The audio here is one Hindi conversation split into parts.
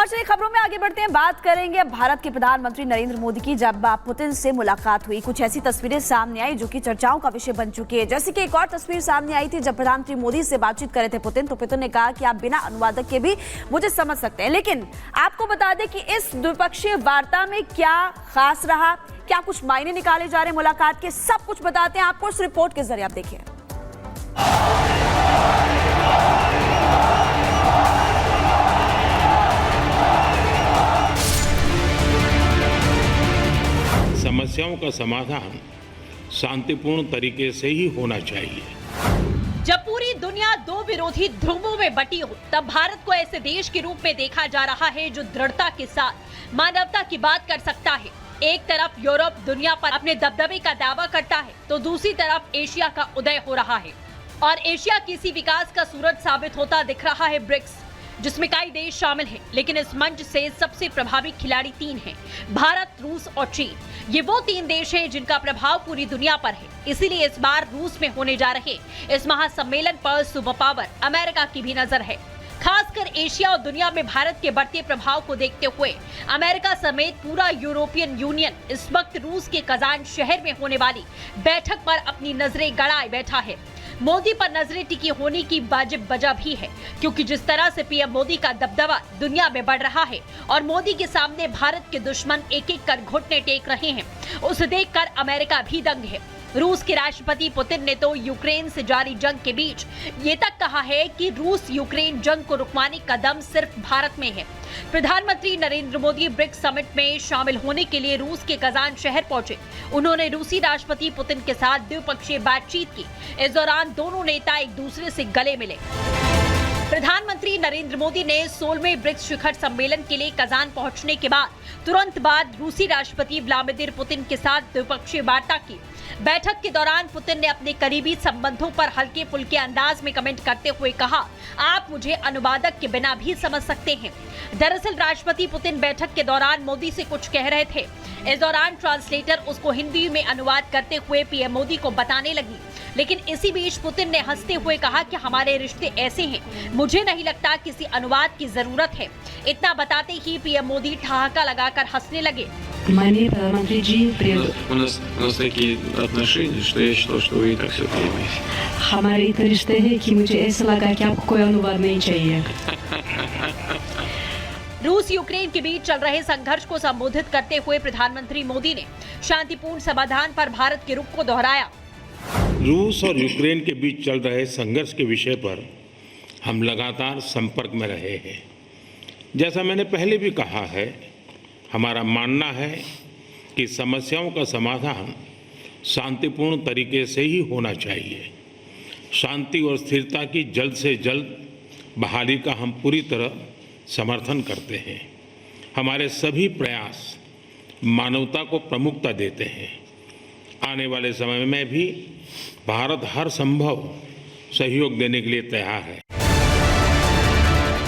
और चलिए खबरों में आगे बढ़ते हैं, बात करेंगे भारत के प्रधानमंत्री नरेंद्र मोदी की। जब पुतिन से मुलाकात हुई, कुछ ऐसी तस्वीरें सामने आई जो कि चर्चाओं का विषय बन चुकी है। जैसे कि एक और तस्वीर सामने आई थी जब प्रधानमंत्री मोदी से बातचीत कर रहे थे पुतिन, तो पुतिन ने कहा कि आप बिना अनुवादक के भी मुझे समझ सकते हैं। लेकिन आपको बता दें कि इस द्विपक्षीय वार्ता में क्या खास रहा, क्या कुछ मायने निकाले जा रहे हैं मुलाकात के, सब कुछ बताते हैं आपको इस रिपोर्ट के जरिए। आप देखिए। समस्याओं का समाधान शांतिपूर्ण तरीके से ही होना चाहिए। जब पूरी दुनिया दो विरोधी ध्रुवों में बटी हो, तब भारत को ऐसे देश के रूप में देखा जा रहा है जो दृढ़ता के साथ मानवता की बात कर सकता है। एक तरफ यूरोप दुनिया पर अपने दबदबे का दावा करता है, तो दूसरी तरफ एशिया का उदय हो रहा है और एशिया किसी विकास का सूरज साबित होता दिख रहा है। ब्रिक्स, जिसमें कई देश शामिल हैं, लेकिन इस मंच से सबसे प्रभावी खिलाड़ी तीन हैं: भारत, रूस और चीन। ये वो तीन देश हैं जिनका प्रभाव पूरी दुनिया पर है। इसीलिए इस बार रूस में होने जा रहे इस महासम्मेलन पर सुपर पावर अमेरिका की भी नजर है। खासकर एशिया और दुनिया में भारत के बढ़ते प्रभाव को देखते हुए अमेरिका समेत पूरा यूरोपियन यूनियन इस वक्त रूस के कजान शहर में होने वाली बैठक पर अपनी नजरें गड़ाए बैठा है। मोदी पर नजरें टिकी होने की वाजिब वजह भी है, क्योंकि जिस तरह से पीएम मोदी का दबदबा दुनिया में बढ़ रहा है और मोदी के सामने भारत के दुश्मन एक एक कर घुटने टेक रहे हैं, उसे देखकर अमेरिका भी दंग है। रूस के राष्ट्रपति पुतिन ने तो यूक्रेन से जारी जंग के बीच ये तक कहा है कि रूस यूक्रेन जंग को रुकवाने का दम सिर्फ भारत में है। प्रधानमंत्री नरेंद्र मोदी ब्रिक्स समिट में शामिल होने के लिए रूस के कजान शहर पहुंचे। उन्होंने रूसी राष्ट्रपति पुतिन के साथ द्विपक्षीय बातचीत की। इस दौरान दोनों नेता एक दूसरे से गले मिले। प्रधानमंत्री नरेंद्र मोदी ने 16वें ब्रिक्स शिखर सम्मेलन के लिए कजान पहुंचने के बाद तुरंत बाद रूसी राष्ट्रपति व्लादिमीर पुतिन के साथ द्विपक्षीय वार्ता की। बैठक के दौरान पुतिन ने अपने करीबी संबंधों पर हल्के फुल्के अंदाज में कमेंट करते हुए कहा, आप मुझे अनुवादक के बिना भी समझ सकते हैं। दरअसल राष्ट्रपति पुतिन बैठक के दौरान मोदी से कुछ कह रहे थे। इस दौरान ट्रांसलेटर उसको हिंदी में अनुवाद करते हुए पीएम मोदी को बताने लगी, लेकिन इसी बीच पुतिन ने हंसते हुए कहा कि हमारे रिश्ते ऐसे हैं, मुझे नहीं लगता किसी अनुवाद की जरूरत है। इतना बताते ही पीएम मोदी ठहाका लगाकर हंसने लगे। माननीय प्रधानमंत्री जी, у нас такие отношения, что я считал, что вы и так все понимаете. हमारे इतने रिश्ते हैं कि मुझे ऐसा लगा कि आपको कोई अनुवाद नहीं चाहिए। रूस यूक्रेन के बीच चल रहे संघर्ष को संबोधित करते हुए प्रधानमंत्री मोदी ने शांतिपूर्ण समाधान पर भारत के रुख को दोहराया। रूस और यूक्रेन के बीच चल रहे संघर्ष के विषय पर हम लगातार संपर्क में रहे हैं। जैसा मैंने पहले भी कहा है, हमारा मानना है कि समस्याओं का समाधान शांतिपूर्ण तरीके से ही होना चाहिए। शांति और स्थिरता की जल्द से जल्द बहाली का हम पूरी तरह समर्थन करते हैं। हमारे सभी प्रयास मानवता को प्रमुखता देते हैं। आने वाले समय में भी भारत हर संभव सहयोग देने के लिए तैयार है।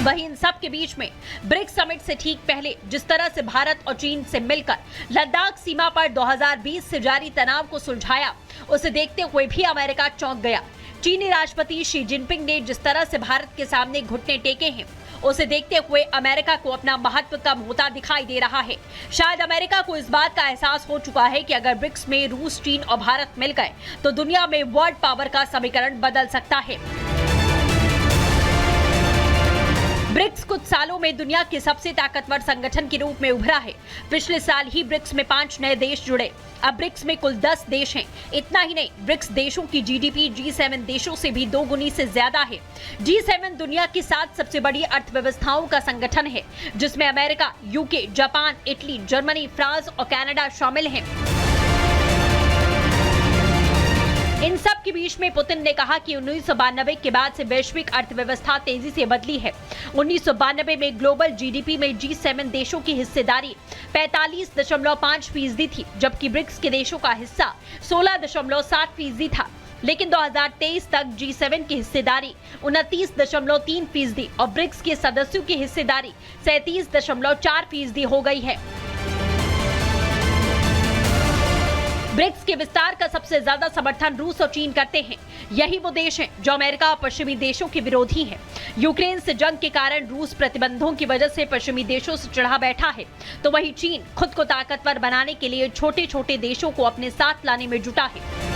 वहीं इन सब के बीच में ब्रिक्स समिट से ठीक पहले जिस तरह से भारत और चीन से मिलकर लद्दाख सीमा पर 2020 से जारी तनाव को सुलझाया, उसे देखते हुए भी अमेरिका चौंक गया। चीनी राष्ट्रपति शी जिनपिंग ने जिस तरह से भारत के सामने घुटने टेके हैं, उसे देखते हुए अमेरिका को अपना महत्व कम होता दिखाई दे रहा है। शायद अमेरिका को इस बात का एहसास हो चुका है कि अगर ब्रिक्स में रूस, चीन और भारत मिल गए तो दुनिया में वर्ल्ड पावर का समीकरण बदल सकता है। ब्रिक्स कुछ सालों में दुनिया के सबसे ताकतवर संगठन के रूप में उभरा है। पिछले साल ही ब्रिक्स में 5 नए देश जुड़े। अब ब्रिक्स में कुल 10 देश हैं। इतना ही नहीं, ब्रिक्स देशों की जीडीपी G7 देशों से भी 2 गुनी से ज्यादा है। G7 दुनिया की 7 सबसे बड़ी अर्थव्यवस्थाओं का संगठन है, जिसमें America, UK, Japan, Italy, Germany, France और कनाडा शामिल हैं। इन सब के बीच में पुतिन ने कहा कि 1992 के बाद से वैश्विक अर्थव्यवस्था तेजी से बदली है। 1992 में ग्लोबल जीडीपी में G7 देशों की हिस्सेदारी 45.5% थी, जबकि ब्रिक्स के देशों का हिस्सा 16.7% था। लेकिन 2023 तक G7 की हिस्सेदारी 29.3% और ब्रिक्स के सदस्यों की हिस्सेदारी 37.4% हो गई है। ब्रिक्स के विस्तार का सबसे ज्यादा समर्थन रूस और चीन करते हैं। यही वो देश हैं जो अमेरिका और पश्चिमी देशों के विरोधी हैं। यूक्रेन से जंग के कारण रूस प्रतिबंधों की वजह से पश्चिमी देशों से चढ़ा बैठा है, तो वही चीन खुद को ताकतवर बनाने के लिए छोटे छोटे देशों को अपने साथ लाने में जुटा है।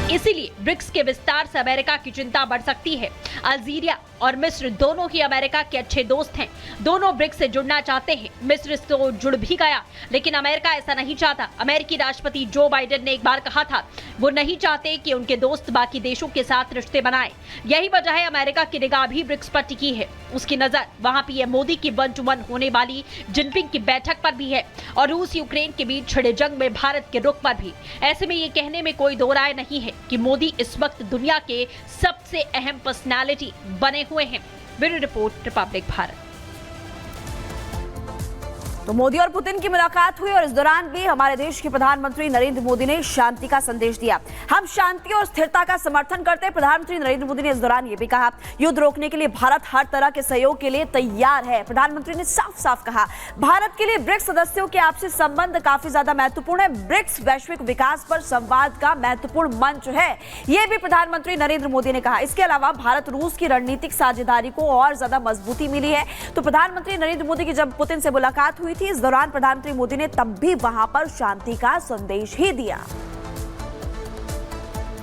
इसीलिए ब्रिक्स के विस्तार से अमेरिका की चिंता बढ़ सकती है। अल्जीरिया और मिस्र दोनों ही अमेरिका के अच्छे दोस्त हैं। दोनों ब्रिक्स से जुड़ना चाहते हैं। मिस्र तो जुड़ भी गया, लेकिन अमेरिका ऐसा नहीं चाहता। अमेरिकी राष्ट्रपति जो बाइडेन ने एक बार कहा था, वो नहीं चाहते कि उनके दोस्त बाकी देशों के साथ रिश्ते बनाएं। यही वजह है अमेरिका की निगाह भी ब्रिक्स पर टिकी है। उसकी नजर वहां पीएम मोदी की 1-to-1 होने वाली जिनपिंग की बैठक पर भी है और रूस यूक्रेन के बीच छिड़े जंग में भारत के रुख पर भी। ऐसे में ये कहने में कोई दो राय नहीं है कि मोदी इस वक्त दुनिया के सबसे अहम पर्सनालिटी बने हुए हैं। Bureau report, Republic Bharat. तो मोदी और पुतिन की मुलाकात हुई और इस दौरान भी हमारे देश के प्रधानमंत्री नरेंद्र मोदी ने शांति का संदेश दिया। हम शांति और स्थिरता का समर्थन करते हैं। प्रधानमंत्री नरेंद्र मोदी ने इस दौरान ये भी कहा, युद्ध रोकने के लिए भारत हर तरह के सहयोग के लिए तैयार है। प्रधानमंत्री ने साफ साफ कहा, भारत के लिए ब्रिक्स सदस्यों के आपसी संबंध काफी ज्यादा महत्वपूर्ण है। ब्रिक्स वैश्विक विकास पर संवाद का महत्वपूर्ण मंच है, ये भी प्रधानमंत्री नरेंद्र मोदी ने कहा। इसके अलावा भारत रूस की रणनीतिक साझेदारी को और ज्यादा मजबूती मिली है। तो प्रधानमंत्री नरेंद्र मोदी की जब पुतिन से मुलाकात हुई थी, इस दौरान प्रधानमंत्री मोदी ने तब भी वहां पर शांति का संदेश ही दिया।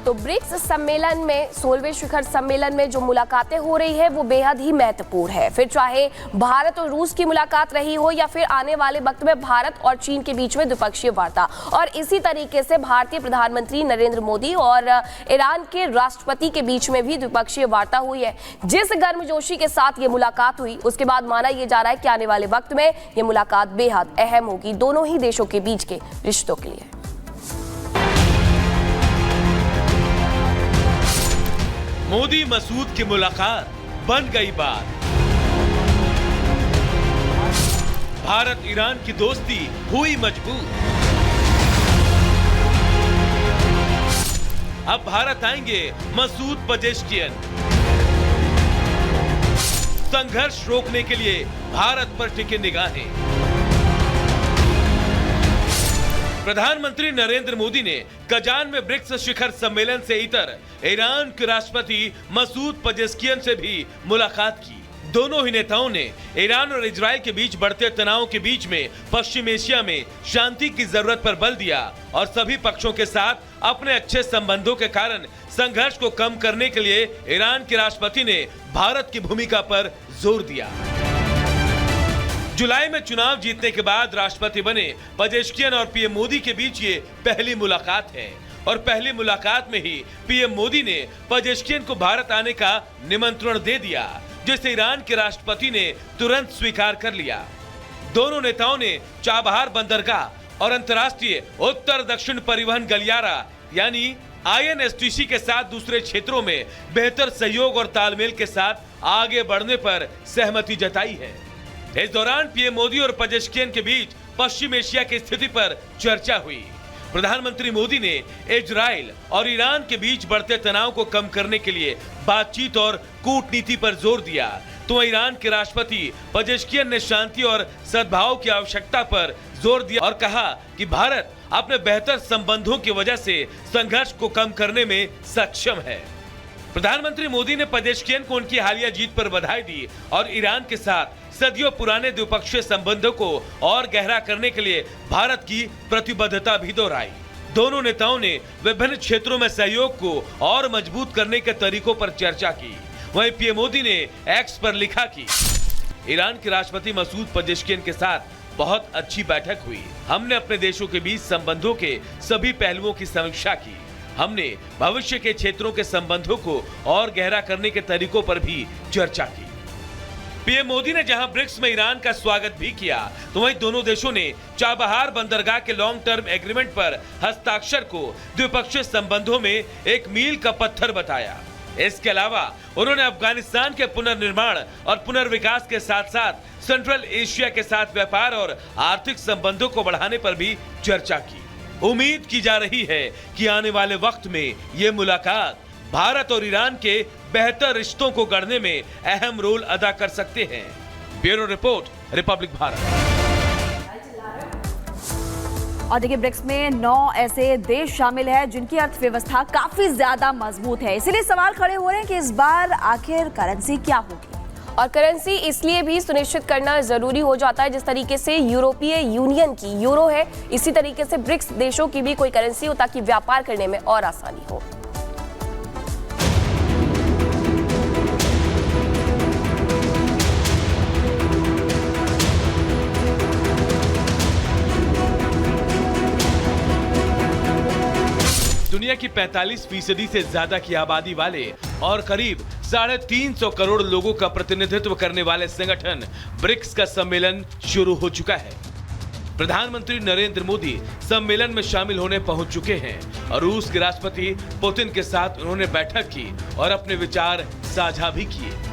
तो ब्रिक्स सम्मेलन में 16वें शिखर सम्मेलन में जो मुलाकातें हो रही है वो बेहद ही महत्वपूर्ण है। फिर चाहे भारत और रूस की मुलाकात रही हो या फिर आने वाले वक्त में भारत और चीन के बीच में द्विपक्षीय वार्ता, और इसी तरीके से भारतीय प्रधानमंत्री नरेंद्र मोदी और ईरान के राष्ट्रपति के बीच में भी द्विपक्षीय वार्ता हुई है। जिस गर्मजोशी के साथ ये मुलाकात हुई, उसके बाद माना यह जा रहा है कि आने वाले वक्त में ये मुलाकात बेहद अहम होगी दोनों ही देशों के बीच के रिश्तों के लिए। मोदी मसूद की मुलाकात बन गई बात। भारत ईरान की दोस्ती हुई मजबूत। अब भारत आएंगे मसूद पेजेश्कियन। संघर्ष रोकने के लिए भारत पर टिके निगाहें। प्रधानमंत्री नरेंद्र मोदी ने कजान में ब्रिक्स शिखर सम्मेलन से इतर ईरान के राष्ट्रपति मसूद पेजेश्कियन से भी मुलाकात की। दोनों ही नेताओं ने ईरान और इजराइल के बीच बढ़ते तनाव के बीच में पश्चिम एशिया में शांति की जरूरत पर बल दिया और सभी पक्षों के साथ अपने अच्छे संबंधों के कारण संघर्ष को कम करने के लिए ईरान के राष्ट्रपति ने भारत की भूमिका पर जोर दिया। जुलाई में चुनाव जीतने के बाद राष्ट्रपति बने पेजेश्कियन और पीएम मोदी के बीच ये पहली मुलाकात है और पहली मुलाकात में ही पीएम मोदी ने पेजेश्कियन को भारत आने का निमंत्रण दे दिया, जिसे ईरान के राष्ट्रपति ने तुरंत स्वीकार कर लिया। दोनों नेताओं ने चाबहार बंदरगाह और अंतर्राष्ट्रीय उत्तर दक्षिण परिवहन गलियारा यानी INSTC के साथ दूसरे क्षेत्रों में बेहतर सहयोग और तालमेल के साथ आगे बढ़ने पर सहमति जताई है। इस दौरान पीएम मोदी और पेजेश्कियन के बीच पश्चिम एशिया की स्थिति पर चर्चा हुई। प्रधानमंत्री मोदी ने इजराइल और ईरान के बीच बढ़ते तनाव को कम करने के लिए बातचीत और कूटनीति पर जोर दिया, तो ईरान के राष्ट्रपति पेजेश्कियन ने शांति और सद्भाव की आवश्यकता पर जोर दिया और कहा कि भारत अपने बेहतर संबंधों की वजह से संघर्ष को कम करने में सक्षम है। प्रधानमंत्री मोदी ने पेजेश्कियन को उनकी हालिया जीत पर बधाई दी और ईरान के साथ सदियों पुराने द्विपक्षीय संबंधों को और गहरा करने के लिए भारत की प्रतिबद्धता भी दोहराई। दोनों नेताओं ने विभिन्न क्षेत्रों में सहयोग को और मजबूत करने के तरीकों पर चर्चा की। वहीं पीएम मोदी ने एक्स पर लिखा कि ईरान के राष्ट्रपति मसूद पेजेश्कियन के साथ बहुत अच्छी बैठक हुई। हमने अपने देशों के बीच संबंधों के सभी पहलुओं की समीक्षा की। हमने भविष्य के क्षेत्रों के संबंधों को और गहरा करने के तरीकों पर भी चर्चा की। पीएम मोदी ने जहां ब्रिक्स में ईरान का स्वागत भी किया, तो वहीं दोनों देशों ने चाबहार बंदरगाह के लॉन्ग टर्म एग्रीमेंट पर हस्ताक्षर को द्विपक्षीय संबंधों में एक मील का पत्थर बताया। इसके अलावा उन्होंने अफगानिस्तान के पुनर्निर्माण और पुनर्विकास के साथ साथ सेंट्रल एशिया के साथ व्यापार और आर्थिक संबंधों को बढ़ाने पर भी चर्चा की। उम्मीद की जा रही है कि आने वाले वक्त में ये मुलाकात भारत और ईरान के बेहतर रिश्तों को गढ़ने में अहम रोल अदा कर सकते हैं। Bureau report, Republic Bharat. और देखिए ब्रिक्स में 9 ऐसे देश शामिल हैं जिनकी अर्थव्यवस्था काफी ज्यादा मजबूत है। इसीलिए सवाल खड़े हो रहे हैं कि इस बार आखिर करेंसी क्या होगी। और करेंसी इसलिए भी सुनिश्चित करना जरूरी हो जाता है जिस तरीके से यूरोपीय यूनियन की यूरो है, इसी तरीके से ब्रिक्स देशों की भी कोई करेंसी हो ताकि व्यापार करने में और आसानी हो। दुनिया की 45% से ज्यादा की आबादी वाले और करीब 350 करोड़ लोगों का प्रतिनिधित्व करने वाले संगठन ब्रिक्स का सम्मेलन शुरू हो चुका है। प्रधानमंत्री नरेंद्र मोदी सम्मेलन में शामिल होने पहुंच चुके हैं और रूस के राष्ट्रपति पुतिन के साथ उन्होंने बैठक की और अपने विचार साझा भी किए।